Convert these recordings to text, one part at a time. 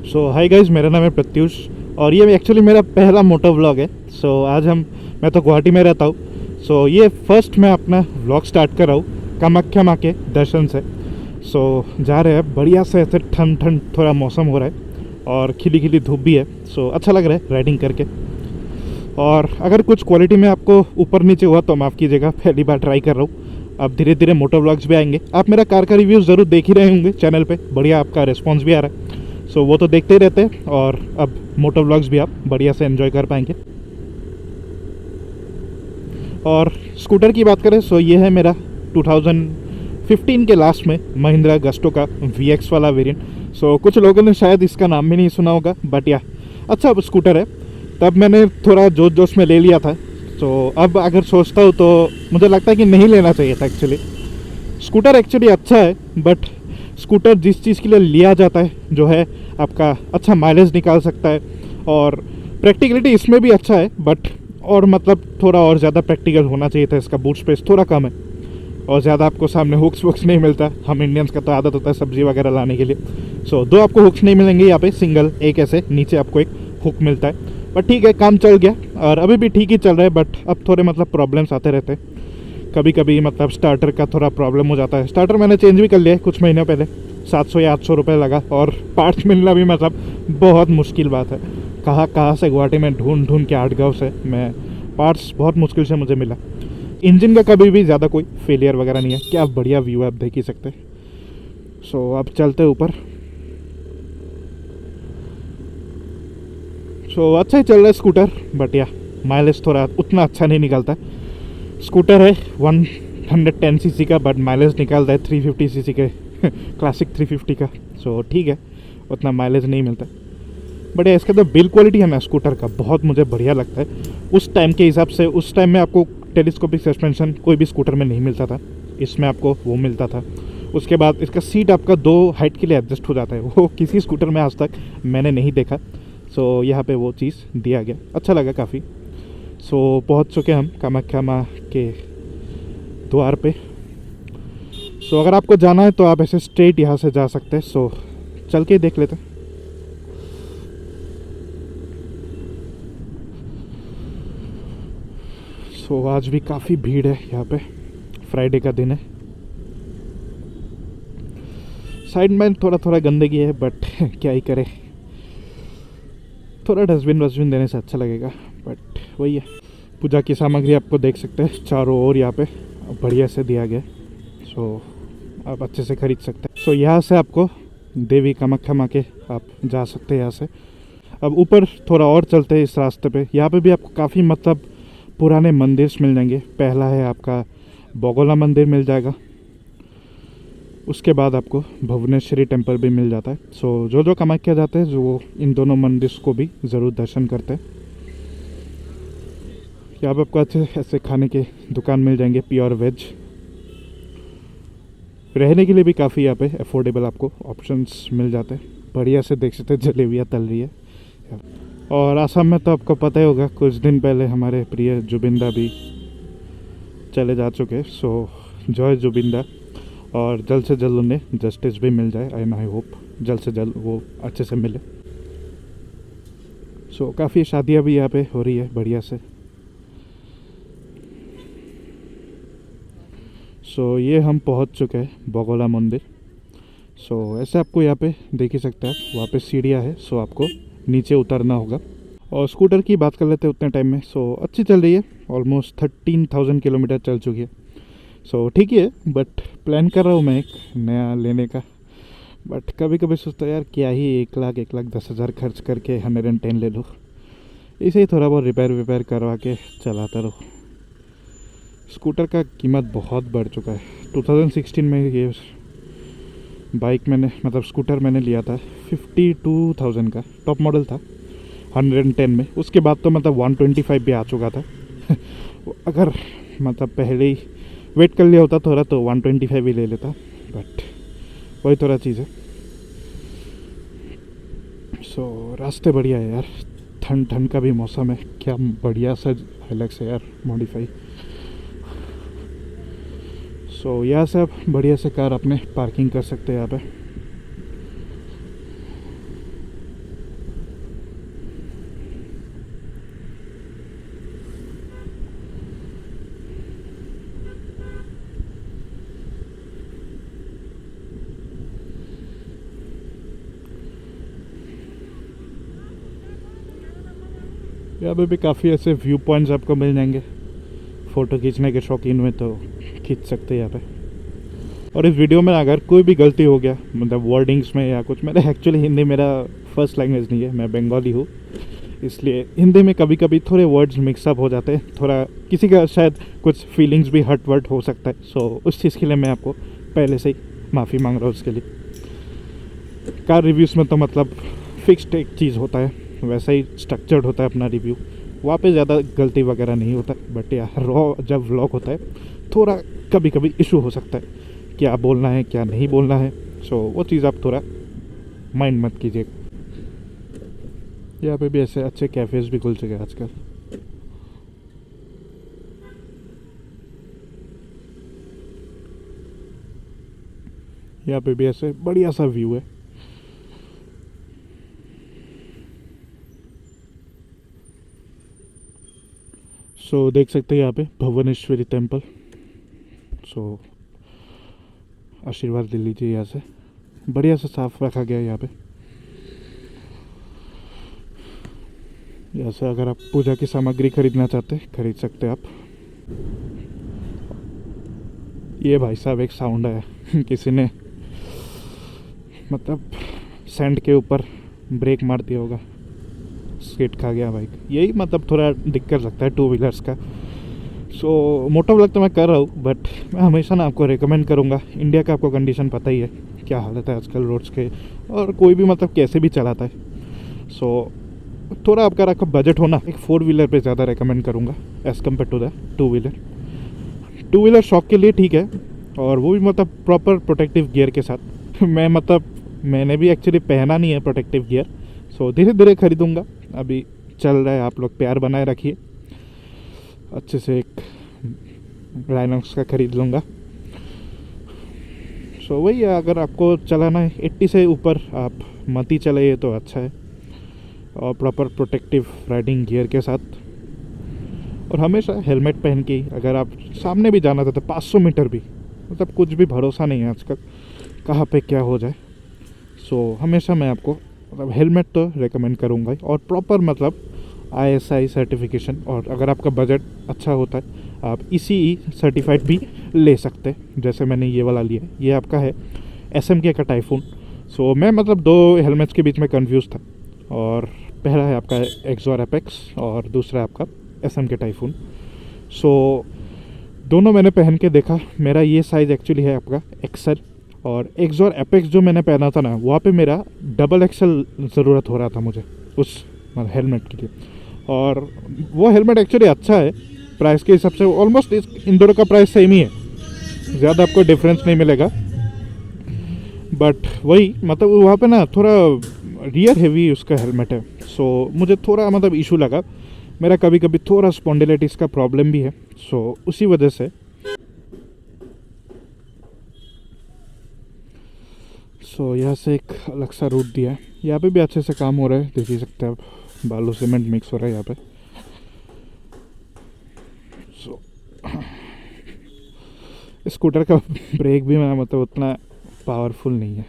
Hi guys, मेरा नाम है प्रत्युष और ये एक्चुअली मेरा पहला मोटो व्लॉग है। आज मैं तो गुवाहाटी में रहता हूँ। ये फर्स्ट मैं अपना व्लॉग स्टार्ट कर रहा हूँ कामाख्या माँ के दर्शन से। जा रहे हैं बढ़िया से, ऐसे ठंड ठंड थोड़ा मौसम हो रहा है और खिली खिली धूप भी है। अच्छा लग रहा है राइडिंग करके। और अगर कुछ क्वालिटी में आपको ऊपर नीचे हुआ तो माफ़ कीजिएगा, पहली बार ट्राई कर रहा हूँ। अब धीरे धीरे मोटो व्लॉग्स भी आएंगे। आप मेरा कार का रिव्यूज़ ज़रूर देख ही रहे होंगे चैनल पे, बढ़िया आपका रिस्पॉन्स भी आ रहा है। वो तो देखते ही रहते हैं और अब मोटो व्लॉग्स भी आप बढ़िया से एंजॉय कर पाएंगे। और स्कूटर की बात करें ये है मेरा 2015 के लास्ट में महिंद्रा गस्टो का VX वाला वेरिएंट। कुछ लोगों ने शायद इसका नाम भी नहीं सुना होगा, बट या अच्छा स्कूटर है। तब मैंने थोड़ा जोश जोश में ले लिया था। अब अगर सोचता हूँ तो मुझे लगता है कि नहीं लेना चाहिए था एक्चुअली। स्कूटर एक्चुअली अच्छा है, बट स्कूटर जिस चीज़ के लिए लिया जाता है जो है आपका अच्छा माइलेज निकाल सकता है और प्रैक्टिकलिटी इसमें भी अच्छा है, बट और मतलब थोड़ा और ज़्यादा प्रैक्टिकल होना चाहिए था। इसका बूट स्पेस थोड़ा कम है और ज़्यादा आपको सामने हुक्स वुक्स नहीं मिलता। हम इंडियंस का तो आदत होता है सब्जी वगैरह लाने के लिए। दो आपको हुक्स नहीं मिलेंगे यहाँ पे, सिंगल एक ऐसे नीचे आपको एक हुक मिलता है। बट ठीक है, काम चल गया और अभी भी ठीक ही चल रहा है। बट अब थोड़े मतलब प्रॉब्लम्स आते रहते हैं कभी कभी, मतलब स्टार्टर का थोड़ा प्रॉब्लम हो जाता है। स्टार्टर मैंने चेंज भी कर लिया है कुछ महीनों पहले, 700 या 800 रुपये लगा। और पार्ट्स मिलना भी मतलब बहुत मुश्किल बात है। कहाँ से गुवाहाटी में ढूंढ ढूंढ के 8 गाँव से मैं पार्ट्स बहुत मुश्किल से मुझे मिला। इंजन का कभी भी ज़्यादा कोई फेलियर वगैरह नहीं है। क्या बढ़िया व्यू है, आप देख ही सकते। अब चलते ऊपर। अच्छा ही चल रहा है स्कूटर, बट या माइलेज थोड़ा उतना अच्छा नहीं निकलता। स्कूटर है 110 सीसी का, बट माइलेज निकालता है 350 सीसी के क्लासिक 350 का। ठीक है, उतना माइलेज नहीं मिलता। बट इसका तो बिल्ड क्वालिटी है ना स्कूटर का, बहुत मुझे बढ़िया लगता है। उस टाइम के हिसाब से, उस टाइम में आपको टेलीस्कोपिक सस्पेंशन कोई भी स्कूटर में नहीं मिलता था, इसमें आपको वो मिलता था। उसके बाद इसका सीट आपका 2 हाइट के लिए एडजस्ट हो जाता है, वो किसी स्कूटर में आज तक मैंने नहीं देखा। यहाँ पे वो चीज़ दिया गया, अच्छा लगा काफ़ी। पहुँच चुके हम कामाख्या माँ के द्वार पे। अगर आपको जाना है तो आप ऐसे स्ट्रेट यहाँ से जा सकते हैं। चल के देख लेते हैं। आज भी काफ़ी भीड़ है यहाँ पे, फ्राइडे का दिन है। साइड में थोड़ा थोड़ा गंदगी है, बट क्या ही करे, थोड़ा डस्टबिन वस्टबिन देने से अच्छा लगेगा। बट वही है, पूजा की सामग्री आपको देख सकते हैं चारों ओर यहाँ पे बढ़िया से दिया गया। आप अच्छे से खरीद सकते हैं। यहाँ से आपको देवी कामाख्या माँ के आप जा सकते हैं यहाँ से। अब ऊपर थोड़ा और चलते हैं इस रास्ते पे। यहाँ पे भी आपको काफ़ी मतलब पुराने मंदिर मिल जाएंगे। पहला है आपका बोगोला मंदिर मिल जाएगा, उसके बाद आपको भुवनेश्वरी टेम्पल भी मिल जाता है। जो कामाख्या जाते हैं जो वो इन दोनों मंदिर को भी ज़रूर दर्शन करते हैं। यहाँ पर आपको अच्छे ऐसे खाने के दुकान मिल जाएंगे, प्योर वेज। रहने के लिए भी काफ़ी यहाँ पे अफोर्डेबल आपको ऑप्शंस मिल जाते हैं। बढ़िया से देख सकते हैं जलेबियाँ तल रही है। और आसाम में तो आपको पता ही होगा, कुछ दिन पहले हमारे प्रिय जुबिंदा भी चले जा चुके। जय जुबिंदा। और जल्द से जल्द उन्हें जस्टिस भी मिल जाए, एंड आई होप जल्द से जल्द वो अच्छे से मिले। काफ़ी शादियाँ भी यहाँ पे हो रही है बढ़िया से। ये हम पहुँच चुके हैं बोगोला मंदिर। ऐसे आपको यहाँ पे देख ही सकते हैं आप, वहाँ पे सीढ़ियाँ है। आपको नीचे उतरना होगा। और स्कूटर की बात कर लेते हैं उतने टाइम में। अच्छी चल रही है, ऑलमोस्ट 13,000 किलोमीटर चल चुकी है। ठीक ही है, बट प्लान कर रहा हूँ मैं एक नया लेने का। बट कभी कभी सोचता यार क्या ही 1,10,000 खर्च करके 110 ले लो, इसे ही थोड़ा बहुत रिपेयर करवा के चलाता रहो। स्कूटर का कीमत बहुत बढ़ चुका है। 2016 में ये बाइक मैंने मतलब स्कूटर मैंने लिया था 52,000 का, टॉप मॉडल था 110 में। उसके बाद तो मतलब 125 भी आ चुका था अगर मतलब पहले ही वेट कर लिया होता थोड़ा तो 125 ही ले लेता। बट वही थोड़ा चीज़ है। रास्ते बढ़िया है यार, ठंड का भी मौसम है। क्या बढ़िया सा हाइलक्स है यार, मॉडिफाई। यहाँ से आप बढ़िया से कार अपने पार्किंग कर सकते हैं यहाँ पे। यहाँ पे भी काफ़ी ऐसे व्यू पॉइंट्स आपको मिल जाएंगे, फ़ोटो खींचने के शौकीन में तो खींच सकते हैं यहाँ पे। और इस वीडियो में अगर कोई भी गलती हो गया मतलब वर्डिंग्स में या कुछ, मेरा एक्चुअली हिंदी मेरा फर्स्ट लैंग्वेज नहीं है, मैं बंगाली हूँ, इसलिए हिंदी में कभी कभी थोड़े वर्ड्स मिक्सअप हो जाते हैं, थोड़ा किसी का शायद कुछ फीलिंग्स भी हर्ट वर्ट हो सकता है। सो उस चीज़ के लिए मैं आपको पहले से ही माफ़ी मांग रहा हूँ उसके लिए। कार रिव्यूज़ में तो मतलब फिक्स्ड एक चीज़ होता है, वैसा ही स्ट्रक्चर्ड होता है अपना रिव्यू, वहाँ पे ज़्यादा गलती वगैरह नहीं होता। बट यार रॉ जब व्लॉग होता है थोड़ा कभी कभी इशू हो सकता है, क्या बोलना है क्या नहीं बोलना है। सो वो चीज़ आप थोड़ा माइंड मत कीजिएगा। यहाँ पे भी ऐसे अच्छे कैफ़ेज़ भी खुल चुके हैं आजकल। यहाँ पे भी ऐसे बढ़िया सा व्यू है। सो देख सकते हैं यहाँ पे भुवनेश्वरी टेम्पल। सो आशीर्वाद ले लीजिए यहाँ से, बढ़िया से साफ रखा गया है यहाँ पे। यहाँ से अगर आप पूजा की सामग्री खरीदना चाहते हैं खरीद सकते हैं आप। ये भाई साहब एक साउंड है किसी ने मतलब सैंड के ऊपर ब्रेक मार दिया होगा, स्किड खा गया बाइक। यही मतलब थोड़ा दिक्कत लगता है टू व्हीलर्स का। सो मोटा व्लॉग तो मैं कर रहा हूँ, बट मैं हमेशा ना आपको रिकमेंड करूँगा, इंडिया का आपको कंडीशन पता ही है क्या हालत है आजकल रोड्स के, और कोई भी मतलब कैसे भी चलाता है। सो थोड़ा आपका रखा बजट होना, एक 4 व्हीलर पे ज़्यादा रिकमेंड करूँगा as compared to the 2 wheeler. 2 wheeler शौक के लिए ठीक है, और वो भी मतलब प्रॉपर प्रोटेक्टिव गियर के साथ। मैंने भी एक्चुअली पहना नहीं है प्रोटेक्टिव गियर, सो धीरे धीरे खरीदूँगा, अभी चल रहा है। आप लोग प्यार बनाए रखिए, अच्छे से एक राइनॉक्स का खरीद लूँगा। सो वही है, अगर आपको चलाना है 80 से ऊपर आप मत ही चलाइए तो अच्छा है, और प्रॉपर प्रोटेक्टिव राइडिंग गियर के साथ, और हमेशा हेलमेट पहन के ही। अगर आप सामने भी जाना चाहते 500 मीटर भी, मतलब कुछ भी भरोसा नहीं है आजकल कहाँ पे क्या हो जाए। सो हमेशा मैं आपको मतलब हेलमेट तो रेकमेंड करूँगा ही, और प्रॉपर मतलब ISI सर्टिफिकेशन, और अगर आपका बजट अच्छा होता है आप ECE सर्टिफाइड भी ले सकते हैं, जैसे मैंने ये वाला लिया है। ये आपका है SMK का टाइफून। सो मैं मतलब 2 हेलमेट्स के बीच में कंफ्यूज था, और पहला है आपका एक्सॉर एपेक्स और दूसरा है आपका SMK टाइफून। सो दोनों मैंने पहन के देखा, मेरा ये साइज़ एक्चुअली है आपका XL, और एक्सॉर एपेक्स जो मैंने पहना था ना वहाँ पे मेरा XXL ज़रूरत हो रहा था मुझे उस हेलमेट के लिए। और वो हेलमेट एक्चुअली अच्छा है, प्राइस के हिसाब से ऑलमोस्ट इन दोनों का प्राइस सेम ही है, ज़्यादा आपको डिफरेंस नहीं मिलेगा। बट वही मतलब वहाँ पे ना थोड़ा रियर हेवी उसका हेलमेट है। सो मुझे थोड़ा मतलब इशू लगा, मेरा कभी कभी थोड़ा स्पॉन्डिलाइटिस का प्रॉब्लम भी है। सो उसी वजह से यहाँ से एक अलग सा रूट दिया है। यहाँ पे भी अच्छे से काम हो रहा है, देख ही सकते हैं आप, बालू सीमेंट मिक्स हो रहा है यहाँ पे। स्कूटर का ब्रेक भी मैं मतलब उतना पावरफुल नहीं है,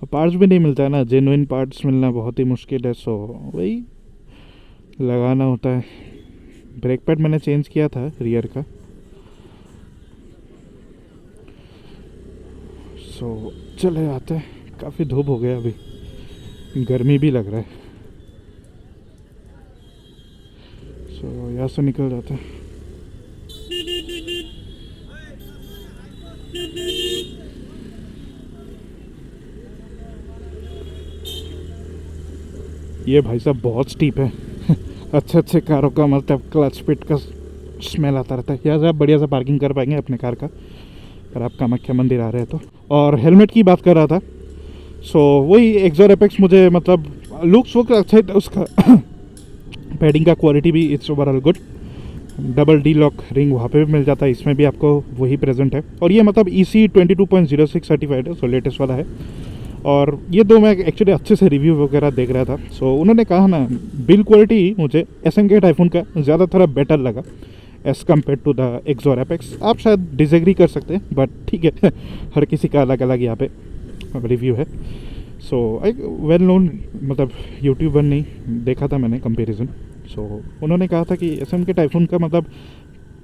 पार्ट्स भी नहीं मिलता है ना, जेन्युइन पार्ट्स मिलना बहुत ही मुश्किल है। सो वही लगाना होता है। ब्रेक पैड मैंने चेंज किया था रियर का। सो चले आते हैं, काफ़ी धूप हो गया, अभी गर्मी भी लग रहा है। सो यहाँ से निकल जाते हैं। ये भाई साहब बहुत स्टीप है अच्छे अच्छे कारों का मतलब क्लच पिट का स्मेल आता रहता है। यहाँ से आप बढ़िया से पार्किंग कर पाएंगे अपने कार का, अगर आप कामाख्या मंदिर आ रहे हैं तो। और हेलमेट की बात कर रहा था, सो वही एक्सॉर एपेक्स मुझे मतलब लुक्स वुक अच्छा है उसका पैडिंग का क्वालिटी भी it's overall good. Double D lock ring वहाँ पे भी मिल जाता है, इसमें भी आपको वही प्रेजेंट है। और ये मतलब EC 22.06 सर्टिफाइड है, सो लेटेस्ट वाला है। और ये दो मैं एक्चुअली अच्छे से रिव्यू वगैरह देख रहा था। सो उन्होंने कहा ना बिल्ड क्वालिटी मुझे SMK टाइफून का ज़्यादा थोड़ा बेटर लगा as compared to the Axor Apex. आप शायद डिसएग्री कर सकते हैं, बट ठीक है हर किसी का अलग अलग यहाँ पे रिव्यू है। सो एक वेल नोन मतलब यूट्यूबर नहीं देखा था मैंने कंपैरिजन, सो उन्होंने कहा था कि एसएम के टाइफून का मतलब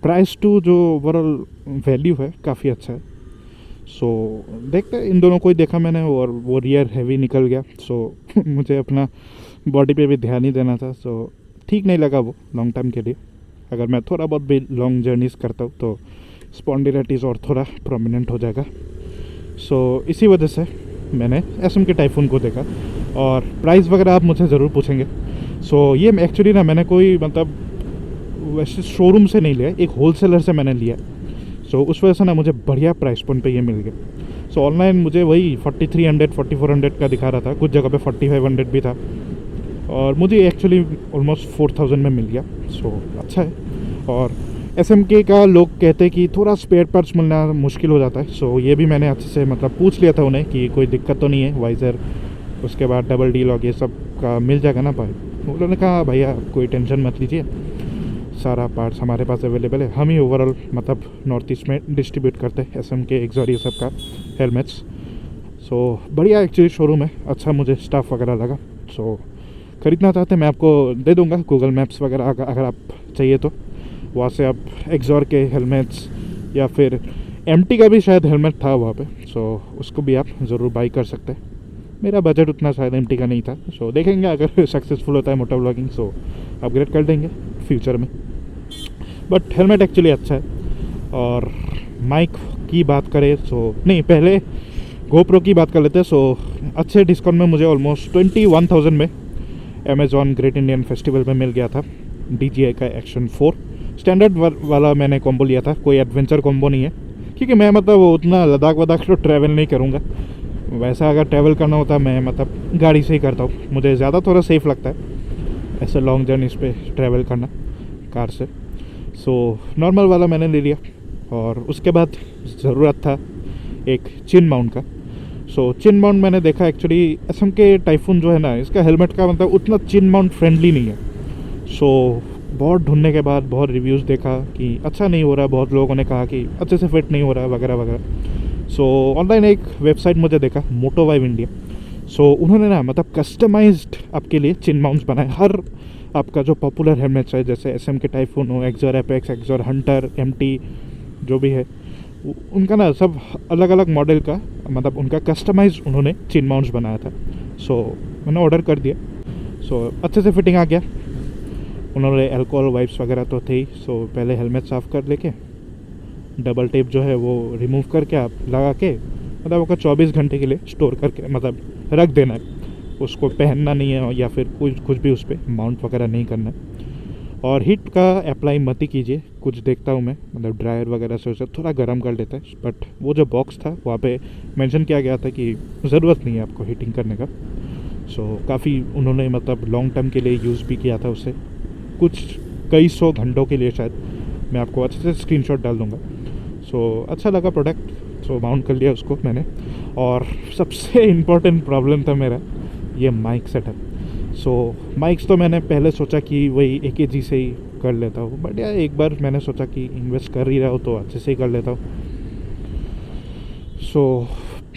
प्राइस टू जो ओवरऑल वैल्यू है काफ़ी अच्छा है। सो देखते हैं, इन दोनों को ही देखा मैंने और वो रियर हैवी निकल गया। सो मुझे अपना बॉडी पे भी ध्यान ही देना था। सो ठीक नहीं लगा वो लॉन्ग टर्म के लिए। अगर मैं थोड़ा बहुत भी लॉन्ग जर्नीज़ करता हूँ तो स्पॉन्डिलाइटिस और थोड़ा प्रोमिनेंट हो जाएगा। सो इसी वजह से मैंने एसएम के टाइफून को देखा। और प्राइस वगैरह आप मुझे ज़रूर पूछेंगे। सो ये एक्चुअली ना मैंने कोई मतलब वैसे शोरूम से नहीं लिया, एक होलसेलर से मैंने लिया। सो उस वजह से ना मुझे बढ़िया प्राइस पॉइंट पे ये मिल गया। सो ऑनलाइन मुझे वही 4300 4400 का दिखा रहा था, कुछ जगह पे 4500 भी था, और मुझे एक्चुअली ऑलमोस्ट 4000 में मिल गया। सो अच्छा है। और एसएमके का लोग कहते हैं कि थोड़ा स्पेयर पार्ट्स मिलना मुश्किल हो जाता है। सो ये भी मैंने अच्छे से मतलब पूछ लिया था उन्हें कि कोई दिक्कत तो नहीं है, वाइज़र उसके बाद डबल डी लॉक ये सब का मिल जाएगा ना भाई। उन्होंने कहा भैया कोई टेंशन मत लीजिए, सारा पार्ट्स हमारे पास अवेलेबल है। हम ही ओवरऑल मतलब नॉर्थ ईस्ट में डिस्ट्रीब्यूट करते हैं एसएम के एक्सॉर ये सब का हेलमेट्स। सो बढ़िया एक्चुअली शोरूम है, अच्छा मुझे स्टाफ वगैरह लगा। सो ख़रीदना चाहते मैं आपको दे दूंगा गूगल मैप्स वगैरह, अगर आप चाहिए तो वहाँ से आप एक्सॉर के हेलमेट्स या फिर एमटी का भी शायद हेलमेट था वहाँ पे। सो उसको भी आप ज़रूर बाई कर सकते हैं। मेरा बजट उतना शायद एमटी का नहीं था। सो देखेंगे अगर सक्सेसफुल होता है मोटो व्लॉगिंग सो अपग्रेड कर देंगे फ्यूचर में। बट हेलमेट एक्चुअली अच्छा है। और माइक की बात करें सो नहीं, पहले गोप्रो की बात कर लेते हैं। सो अच्छे डिस्काउंट में मुझे ऑलमोस्ट 21,000 में अमेज़ॉन ग्रेट इंडियन फेस्टिवल में मिल गया था DJI का एक्शन 4 स्टैंडर्ड वाला मैंने कॉम्बो लिया था, कोई एडवेंचर कॉम्बो नहीं है, क्योंकि मैं मतलब उतना लद्दाख वद्दाख तो ट्रैवल नहीं करूँगा। वैसा अगर ट्रैवल करना होता मैं मतलब गाड़ी से ही करता हूँ, मुझे ज़्यादा थोड़ा सेफ़ लगता है ऐसे लॉन्ग जर्नीज़ पे ट्रैवल करना कार से। सो नॉर्मल वाला मैंने ले लिया। और उसके बाद ज़रूरत था एक चिन माउंट का। सो चिन माउंट मैंने देखा एक्चुअली एसएम के टाइफून जो है ना, इसका हेलमेट का मतलब उतना चिन माउंट फ्रेंडली नहीं है। सो बहुत ढूंढने के बाद बहुत रिव्यूज़ देखा कि अच्छा नहीं हो रहा, बहुत लोगों ने कहा कि अच्छे से फिट नहीं हो रहा वगैरह वगैरह। सो ऑनलाइन एक वेबसाइट मुझे देखा मोटोवाइव इंडिया। सो उन्होंने ना मतलब कस्टमाइज्ड आपके लिए चिन माउंट्स बनाए। हर आपका जो पॉपुलर हेलमेट्स है जैसे एसएम के टाइफून हो, Axor Apex, Axor Hunter, MT जो भी है, उनका ना सब अलग अलग मॉडल का मतलब उनका कस्टमाइज उन्होंने चिन माउंट्स बनाया था। सो मैंने ऑर्डर कर दिया। सो अच्छे से फिटिंग आ गया। उन्होंने अल्कोहल वाइप्स वगैरह तो थे ही। सो पहले हेलमेट साफ़ कर लेके डबल टेप जो है वो रिमूव करके आप लगा के मतलब आपका 24 घंटे के लिए स्टोर करके मतलब रख देना है, उसको पहनना नहीं है या फिर कुछ भी उस पर माउंट वगैरह नहीं करना है। और हीट का अप्लाई मत ही कीजिए, कुछ देखता हूँ मैं मतलब ड्रायर वगैरह से उसे थोड़ा गर्म कर देता है। बट वो जो बॉक्स था वहाँ पे मेंशन किया गया था कि ज़रूरत नहीं है आपको हीटिंग करने का। सो काफ़ी उन्होंने मतलब लॉन्ग टर्म के लिए यूज़ भी किया था उसे, कुछ कई सौ घंटों के लिए शायद। मैं आपको अच्छे से स्क्रीनशॉट डाल दूँगा। सो अच्छा लगा प्रोडक्ट। सो माउंट कर लिया उसको मैंने। और सबसे इम्पोर्टेंट प्रॉब्लम था मेरा ये माइक सेटअप। सो माइक्स तो मैंने पहले सोचा कि वही AKG से ही कर लेता हूँ, बट यार एक बार मैंने सोचा कि इन्वेस्ट कर ही रहा हूँ तो अच्छे से ही कर लेता हूँ। सो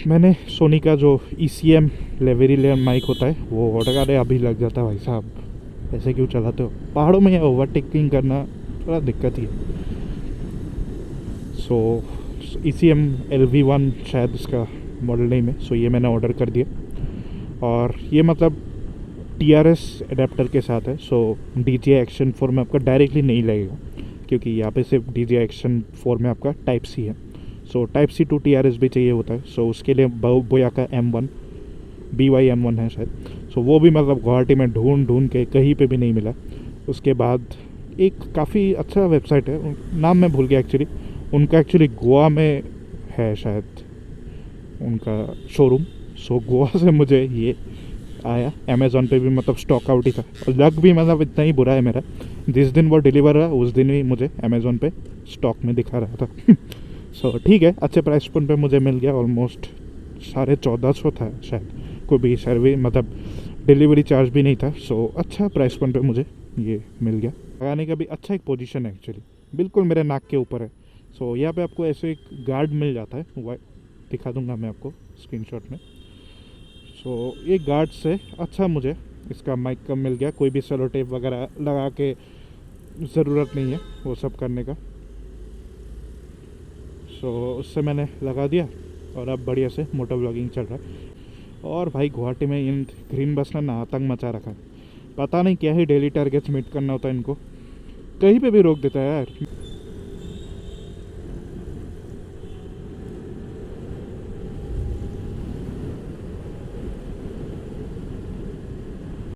मैंने सोनी का जो ECM लेवेरियर माइक होता है वो ऑर्डर करे। अभी लग जाता है भाई साहब, ऐसे क्यों चलाते हो, पहाड़ों में ओवरटेकिंग करना थोड़ा दिक्कत ही है। सो ECM LV1 शायद इसका मॉडल नेम है। सो ये मैंने ऑर्डर कर दिया और ये मतलब TRS एडेप्टर के साथ है। सो DJI एक्शन 4 में आपका डायरेक्टली नहीं लगेगा, क्योंकि यहाँ पे सिर्फ DJI एक्शन 4 में आपका टाइप C है। So type C to TRS भी चाहिए होता है। सो उसके लिए बोया का M1 BY-M1 है शायद। सो वो भी मतलब गुवाहाटी में ढूंढ के कहीं पे भी नहीं मिला। उसके बाद एक काफ़ी अच्छा वेबसाइट है, नाम मैं भूल गया एक्चुअली, उनका एक्चुअली गोवा में है शायद उनका शोरूम। सो गोवा से मुझे ये आया, अमेज़ॉन पे भी मतलब स्टॉक आउट ही था। और लक भी मतलब इतना ही बुरा है मेरा, जिस दिन वो डिलीवर हुआ उस दिन ही मुझे अमेज़ॉन पे स्टॉक में दिखा रहा था। सो ठीक है, अच्छे प्राइस पॉइंट पे मुझे मिल गया। ऑलमोस्ट 1450 था शायद, कोई भी सर्विस मतलब डिलीवरी चार्ज भी नहीं था। सो अच्छा प्राइस पॉइंट पे मुझे ये मिल गया। लगाने का भी अच्छा एक पोजीशन है एक्चुअली, बिल्कुल मेरे नाक के ऊपर है। सो यहाँ पे आपको ऐसे एक गार्ड मिल जाता है, वो दिखा दूंगा मैं आपको स्क्रीनशॉट में। सो ये गार्ड से अच्छा मुझे इसका माइक कम मिल गया, कोई भी सेलो टेप वगैरह लगा के ज़रूरत नहीं है वो सब करने का। सो उससे मैंने लगा दिया और अब बढ़िया से मोटो ब्लॉगिंग चल रहा है। और भाई गुवाहाटी में इन ग्रीन बस ने ना आतंक मचा रखा है, पता नहीं क्या ही डेली टारगेट्स मीट करना होता है इनको, कहीं पे भी रोक देता है यार।